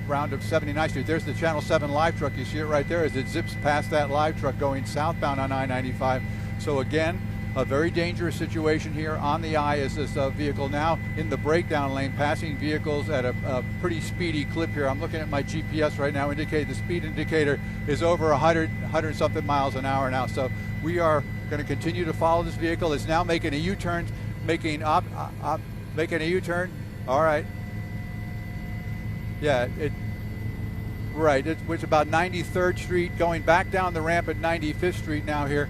round of 79th Street. There's the Channel 7 live truck. You see it right there as it zips past that live truck going southbound on I-95. So again, a very dangerous situation here on the I as this vehicle now in the breakdown lane, passing vehicles at a pretty speedy clip here. I'm looking at my GPS right now, indicate the speed indicator is over 100 something miles an hour now. So we are going to continue to follow this vehicle. It's now making a U-turn, making a U-turn. All right. Yeah, it's about 93rd Street, going back down the ramp at 95th Street now here.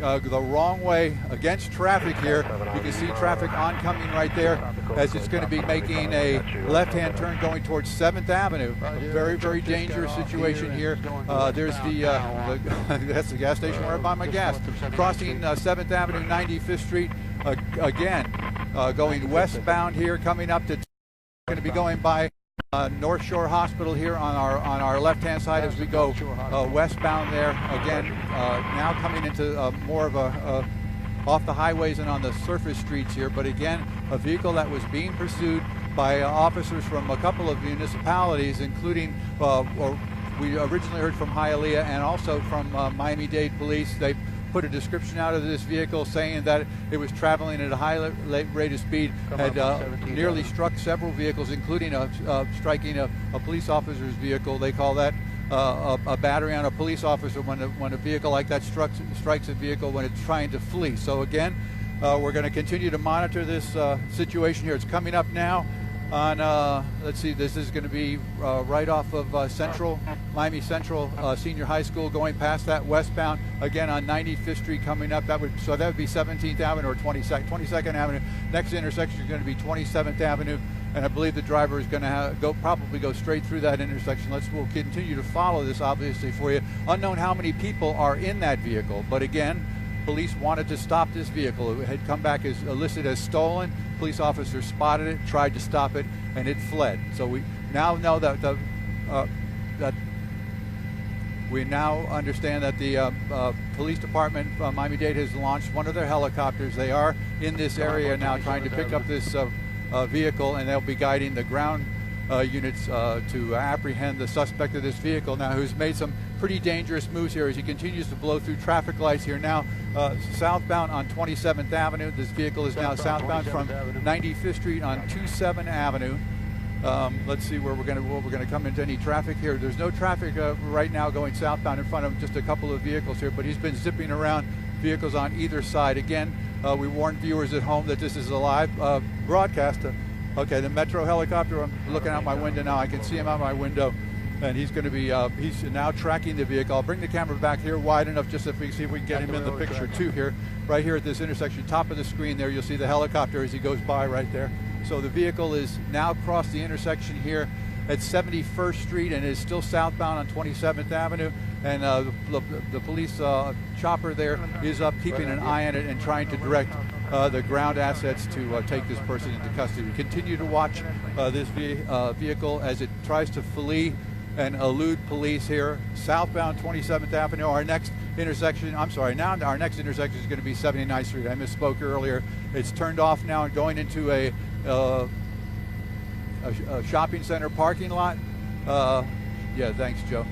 The wrong way against traffic here. You can see traffic oncoming right there as it's going to be making a left-hand turn going towards 7th Avenue. A very, very dangerous situation here. There's that's the gas station where I buy my gas. Crossing 7th Avenue, 95th Street again, going westbound here, coming up to going to be going by North Shore Hospital here on our left-hand side as we go westbound there. Again, now coming into more of a off the highways and on the surface streets here. But again, a vehicle that was being pursued by officers from a couple of municipalities, including we originally heard from Hialeah and also from Miami-Dade Police. They put a description out of this vehicle saying that it was traveling at a high rate of speed, had nearly struck several vehicles, including striking a police officer's vehicle. They call that a battery on a police officer when a vehicle like that strikes a vehicle when it's trying to flee. So again, we're going to continue to monitor this situation here. It's coming up now on, let's see, this is going to be right off of Miami Central Senior High School, going past that westbound, again on 95th Street coming up. That would be 17th Avenue or 22nd Avenue. Next intersection is going to be 27th Avenue, and I believe the driver is going to probably go straight through that intersection. We'll continue to follow this, obviously, for you. Unknown how many people are in that vehicle, but again, police wanted to stop this vehicle. It had come back as listed as stolen. Police officers spotted it, tried to stop it, and it fled. So we now know that we now understand that the police department, Miami-Dade, has launched one of their helicopters. They are in this area now trying to pick up this vehicle, and they'll be guiding the ground units to apprehend the suspect of this vehicle now, who's made some pretty dangerous moves here as he continues to blow through traffic lights here now. Southbound on 27th Avenue. This vehicle is now southbound from 95th Street on 27th Avenue. Let's see where we're going to come into any traffic here. There's no traffic right now going southbound in front of him, just a couple of vehicles here, but he's been zipping around vehicles on either side. Again, we warn viewers at home that this is a live broadcast. Okay, the Metro helicopter, I'm looking out my window now. I can see him out my window, and he's going to be, he's now tracking the vehicle. I'll bring the camera back here wide enough just so we can see if we can get him in the picture too here. Right here at this intersection, top of the screen there, you'll see the helicopter as he goes by right there. So the vehicle is now across the intersection here at 71st Street and is still southbound on 27th Avenue. And the police chopper there is up, keeping an eye on it and trying to direct the ground assets to take this person into custody. We continue to watch this vehicle as it tries to flee and elude police here. Southbound 27th Avenue, our next intersection, our next intersection is going to be 79th Street. I misspoke earlier. It's turned off now and going into a shopping center parking lot. Yeah, thanks, Joe.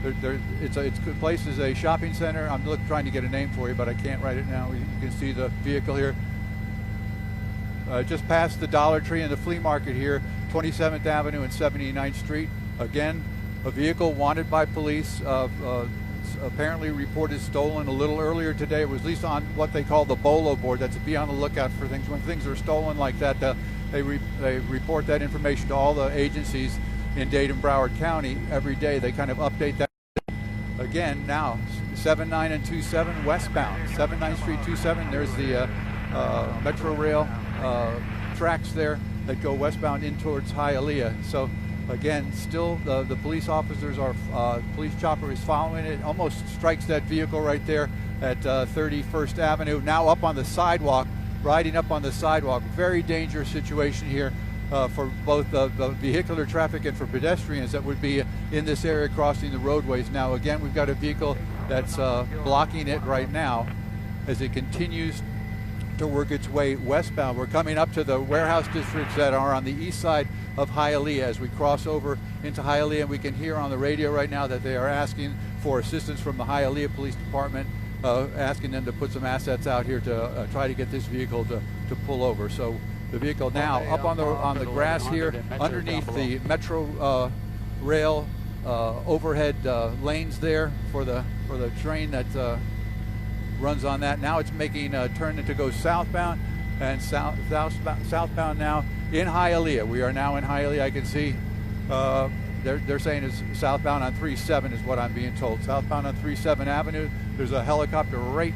Its place is a shopping center. I'm trying to get a name for you, but I can't write it now. You can see the vehicle here. Just past the Dollar Tree and the flea market here, 27th Avenue and 79th Street. Again, a vehicle wanted by police, apparently reported stolen a little earlier today. It was at least on what they call the BOLO board. That's to be on the lookout for things. When things are stolen like that, they report that information to all the agencies in Dade and Broward County every day. They kind of update that. Again, now 79 and 27 westbound, 79th Street 27. There's the Metro Rail tracks there that go westbound in towards Hialeah. So again, still the police officers police chopper is following it, almost strikes that vehicle right there at 31st Avenue. Now up on the sidewalk, riding up on the sidewalk. Very dangerous situation here for both the vehicular traffic and for pedestrians that would be in this area crossing the roadways. Now again, we've got a vehicle that's blocking it right now as it continues to work its way westbound. We're coming up to the warehouse districts that are on the east side of Hialeah as we cross over into Hialeah. And we can hear on the radio right now that they are asking for assistance from the Hialeah Police Department, asking them to put some assets out here to try to get this vehicle to pull over. So the vehicle now up on the grass here underneath the Metro rail overhead lanes there for the train that runs on that. Now it's making a turn to go southbound and southbound now in Hialeah. We are now in Hialeah. I can see they're saying it's southbound on 37 is what I'm being told. Southbound on 37 Avenue. There's a helicopter right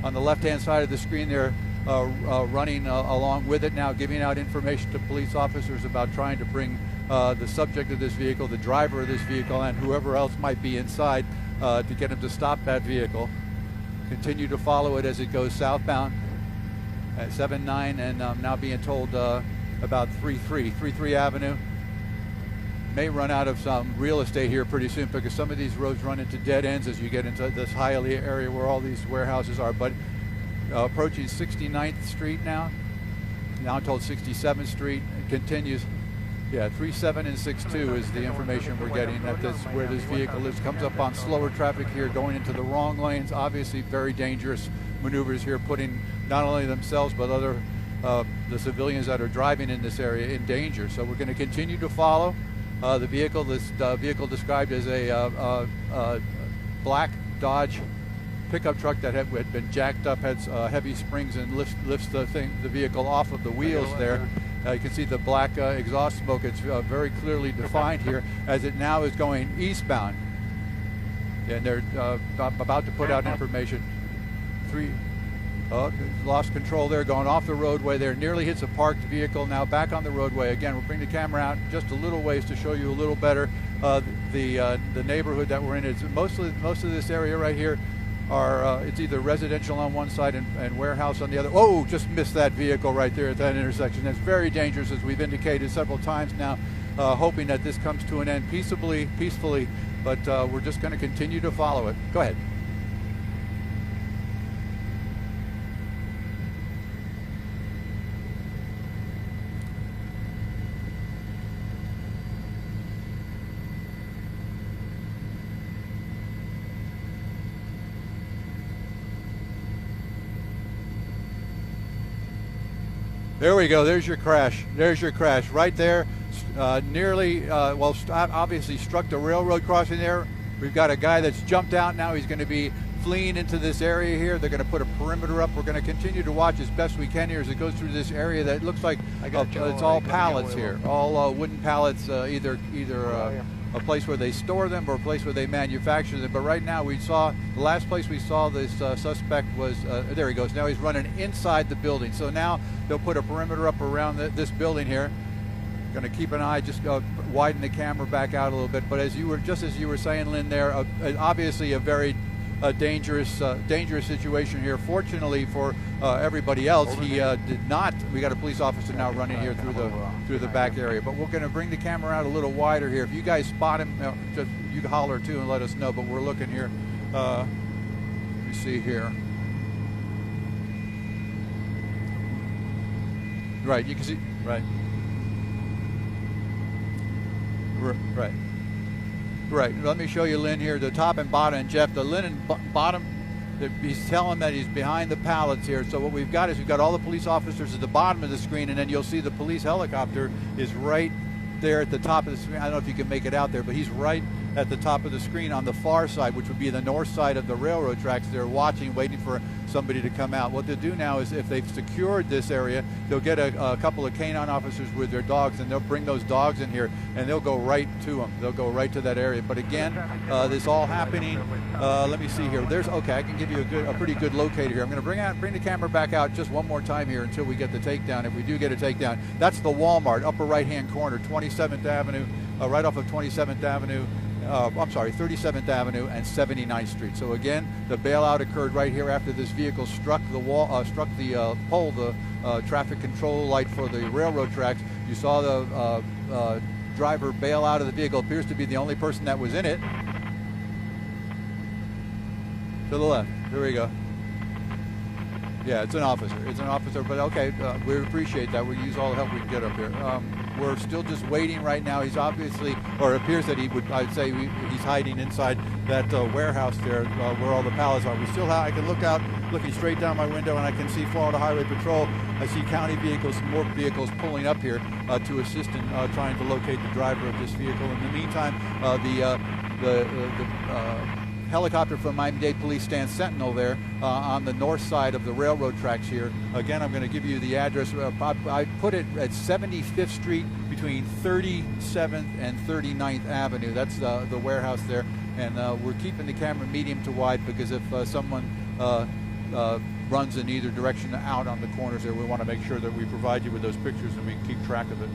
on the left-hand side of the screen there running along with it now, giving out information to police officers about trying to bring the subject of this vehicle, the driver of this vehicle, and whoever else might be inside to get him to stop that vehicle. Continue to follow it as it goes southbound at 79, and I'm now being told about 33 Avenue. May run out of some real estate here pretty soon because some of these roads run into dead ends as you get into this Hialeah area where all these warehouses are. But approaching 69th Street now. Now I'm told 67th Street. It continues. Yeah, 37 and 62 is the information we're getting at this where this vehicle is. Comes up on slower traffic here, going into the wrong lanes. Obviously, very dangerous maneuvers here, putting not only themselves but other the civilians that are driving in this area in danger. So we're going to continue to follow the vehicle. This vehicle described as a black Dodge pickup truck that had been jacked up, has heavy springs and lifts the vehicle off of the wheels there. You can see the black exhaust smoke. It's very clearly defined here as it now is going eastbound. And they're about to put out information. Lost control there, going off the roadway there. Nearly hits a parked vehicle, now back on the roadway. Again, we'll bring the camera out just a little ways to show you a little better the neighborhood that we're in. It's most of this area right here are it's either residential on one side and warehouse on the other. Oh, just missed that vehicle right there at that intersection. That's very dangerous, as we've indicated several times now, hoping that this comes to an end peacefully, but we're just going to continue to follow it. Go ahead. There we go. There's your crash. There's your crash right there. Nearly, obviously struck the railroad crossing there. We've got a guy that's jumped out now. He's going to be fleeing into this area here. They're going to put a perimeter up. We're going to continue to watch as best we can here as it goes through this area that looks like it's all pallets here, all wooden pallets, either a place where they store them or a place where they manufacture them. But right now the last place we saw this suspect was, there he goes. Now he's running inside the building. So now they'll put a perimeter up around this building here. Going to keep an eye, just widen the camera back out a little bit. But as you were saying, Lynn, there, obviously a very dangerous situation here. Fortunately for everybody else, he did not. We got a police officer now running here through the back area. But we're going to bring the camera out a little wider here. If you guys spot him, just you can holler too and let us know. But we're looking here. Let me see here. Right, you can see. Right. Let me show you Lynn here, the top and bottom. And Jeff, the Lynn and bottom, he's telling that he's behind the pallets here. So what we've got is we've got all the police officers at the bottom of the screen, and then you'll see the police helicopter is right there at the top of the screen. I don't know if you can make it out there, but he's right at the top of the screen on the far side, which would be the north side of the railroad tracks. They're watching, waiting for somebody to come out. What they'll do now is, if they've secured this area, they'll get a couple of canine officers with their dogs, and they'll bring those dogs in here, and they'll go right to them. They'll go right to that area. But again, this all happening. Let me see here. Okay, I can give you a pretty good locator here. I'm going to bring the camera back out just one more time here until we get the takedown. If we do get a takedown, that's the Walmart, upper right-hand corner, 27th Avenue, right off of 27th Avenue. 37th Avenue and 79th Street. So again, the bailout occurred right here after this vehicle struck the pole, the traffic control light for the railroad tracks. You saw the driver bail out of the vehicle. Appears to be the only person that was in it. To the left. Here we go. Yeah, it's an officer. But okay, we appreciate that. We use all the help we can get up here. we're still just waiting right now. He's obviously, or it appears that he would, I'd say he's hiding inside that warehouse there where all the pallets are. We still have, I can look out, looking straight down my window, and I can see Florida Highway Patrol. I see county vehicles, more vehicles pulling up here to assist in trying to locate the driver of this vehicle. In the meantime, the helicopter from Miami-Dade Police stands sentinel there on the north side of the railroad tracks here. Again, I'm going to give you the address. I put it at 75th Street between 37th and 39th Avenue. That's the warehouse there. And we're keeping the camera medium to wide because if someone runs in either direction out on the corners there, we want to make sure that we provide you with those pictures and we can keep track of it.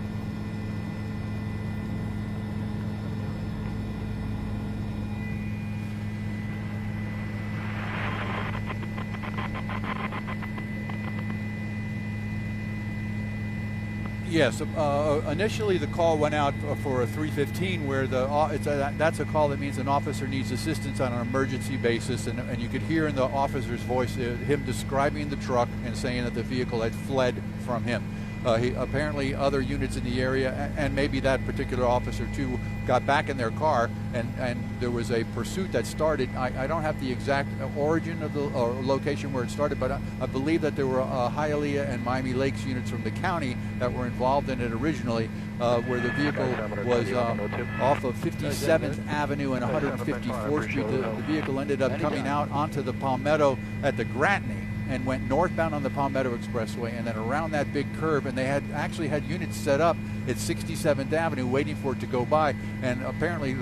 Yes, initially the call went out for a 315 where that's a call that means an officer needs assistance on an emergency basis, and you could hear in the officer's voice him describing the truck and saying that the vehicle had fled from him. Apparently other units in the area, and maybe that particular officer too, got back in their car, and there was a pursuit that started. I don't have the exact origin of the location where it started, but I believe that there were Hialeah and Miami Lakes units from the county that were involved in it originally, where the vehicle was off of 57th Avenue and 154th Street. The vehicle ended up coming out onto the Palmetto at the Gratney and went northbound on the Palmetto Expressway and then around that big curve, and they had actually had units set up at 67th Avenue waiting for it to go by, and apparently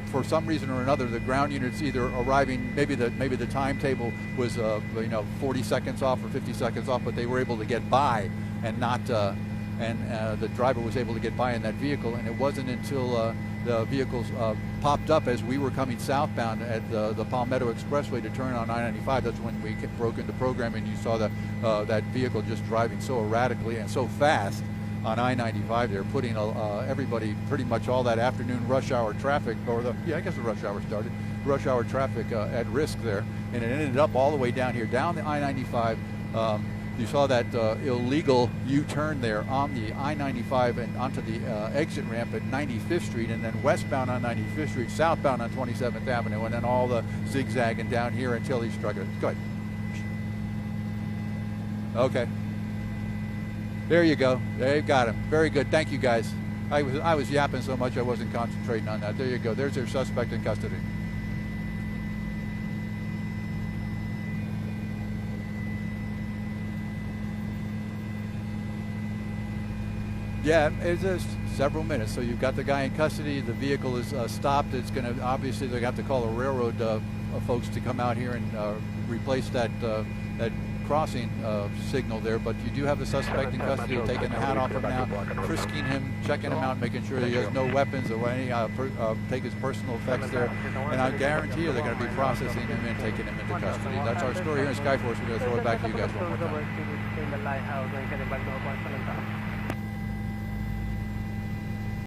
for some reason or another the ground units either arriving, maybe the timetable was 40 seconds off or 50 seconds off, but they were able to get by and not the driver was able to get by in that vehicle, and it wasn't until the vehicles popped up as we were coming southbound at the Palmetto Expressway to turn on I-95. That's when we broke into program, and you saw that vehicle just driving so erratically and so fast on I-95 there, putting everybody, pretty much all that afternoon rush hour traffic, I guess the rush hour started, rush hour traffic at risk there, and it ended up all the way down here, down the I-95. You saw that illegal U-turn there on the I-95 and onto the exit ramp at 95th Street, and then westbound on 95th Street, southbound on 27th Avenue, and then all the zigzagging down here until he struck it. Go ahead. Okay. There you go. There you got him. Very good. Thank you, guys. I was yapping so much I wasn't concentrating on that. There you go. There's their suspect in custody. Yeah, it's several minutes. So you've got the guy in custody. The vehicle is stopped. It's going to, obviously, they got to call the railroad folks to come out here and replace that crossing signal there. But you do have the suspect in custody, taking the hat off him now, frisking him, checking him out, making sure he has no weapons or any take his personal effects there. And I guarantee you they're going to be processing him and taking him into custody. That's our story here in Skyforce. We're going to throw it back to you guys one more time.